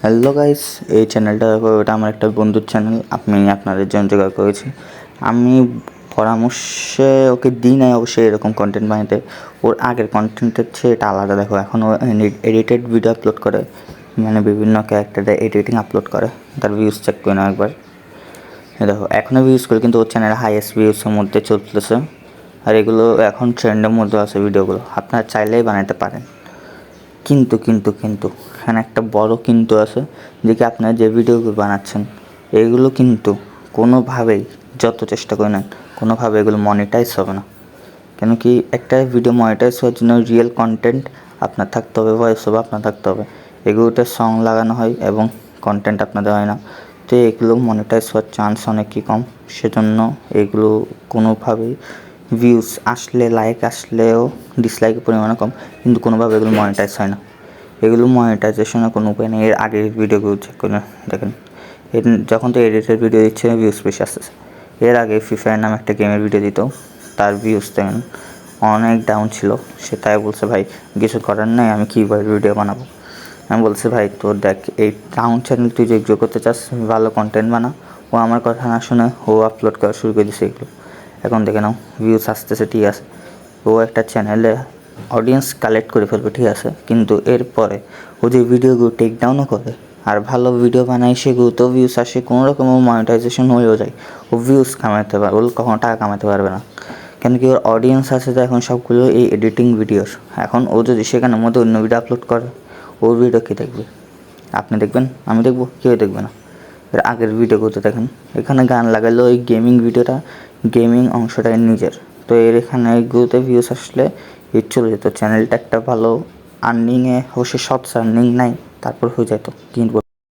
Hello guys, এই চ্যানেলটা দেখো, এটা আমার একটা বন্ধুর চ্যানেল। আমি আপনাদের জন্য জোগাড় করেছি। আমি পরামর্শে ওকে দিই নাই অবশ্যই এরকম কন্টেন্ট বানাতে। ওর আগের কন্টেন্টের চেয়ে এটা আলাদা। দেখো, এখন ও এডিটেড ভিডিও আপলোড করে, মানে বিভিন্ন ক্যারেক্টারের এডিটিং আপলোড করে। তার ভিউজ চেক করে নাও একবার। দেখো, এখনও ভিউজ করে, কিন্তু ওর চ্যানেলে হাইয়েস্ট ভিউজের মধ্যে চলতেছে। আর এগুলো এখন ট্রেন্ডের মধ্যে আছে ভিডিওগুলো। আপনারা চাইলেই বানাতে পারেন, কিন্তু কিন্তু কিন্তু এখানে একটা বড় কিন্তু আছে, যে কি আপনারা যে ভিডিওগুলো বানাচ্ছেন এগুলো কিন্তু কোনোভাবেই, যত চেষ্টা করে নেন, কোনোভাবে এগুলো মনিটাইজ হবে না। কেন কি, একটা ভিডিও মনিটাইজ হওয়ার জন্য রিয়েল কন্টেন্ট আপনার থাকতে হবে, ভয়েস ওভার আপনার থাকতে হবে। এগুলোতে সং লাগানো হয় এবং কন্টেন্ট আপনাদের হয় না। তো এগুলো মনিটাইজ হওয়ার চান্স অনেকই কম। সেজন্য এগুলো কোনোভাবেই ভিউজ আসলে, লাইক আসলেও ডিসলাইকের পরিমাণও কম, কিন্তু কোনোভাবে এগুলো মনিটাইজ হয় না। এগুলো মনিটাইজেশনের কোনো উপায় নেই। এর আগের ভিডিওগুলো চেক করে দেখেন, যখন তো এডিটেড ভিডিও দিচ্ছে ভিউজ বেশি আসতেছে। এর আগে ফ্রি ফায়ার নামে একটা গেমের ভিডিও দিত, তার ভিউজ দেখেন অনেক ডাউন ছিল। সে তাই বলছে, ভাই কিছু করার নেই, আমি কীভাবে ভিডিও বানাবো। আমি বলছি, ভাই তোর দেখ, এই টাউন চ্যানেল তুই যে গ্রো করতে চাস, ভালো কন্টেন্ট বানা। ও আমার কথা না শুনে ও আপলোড করা শুরু করে দিছে এগুলো। এখন দেখে নাও ভিউজ আসতেছে, ঠিক আছে। ও একটা চ্যানেলে অডিয়েন্স কালেক্ট করে ফেলবে, ঠিক আছে, কিন্তু এরপরে ও যে ভিডিওগুলো টেক ডাউনও করে আর ভালো ভিডিও বানায়, সেগুলোতেও ভিউজ আসে, কোনো রকম মনিটাইজেশন হয়েও যায়। ও ভিউজ কামাতে পারবে, ও কখনো টাকা কামাতে পারবে না। কেন কি, ওর অডিয়েন্স আছে তো এখন সবগুলো এই এডিটিং ভিডিওর। এখন ও যদি সেখানের মধ্যে অন্য ভিডিও আপলোড করে, ওর ভিডিও কে দেখবে? আপনি দেখবেন, আমি দেখবো, কেউ দেখবে না। এর আগের ভিডিওগুলোতে দেখেন, এখানে গান লাগালো, ওই গেমিং ভিডিওটা, গেমিং অংশটা এর নিজের। তো এর এখানে এইগুলোতে ভিউস আসলে এর চলে যেত। চ্যানেলটা একটা ভালো আর্নিংয়ে, অবশ্যই শর্টস আর্নিং নাই, তারপর হয়ে যেত। কিন্তু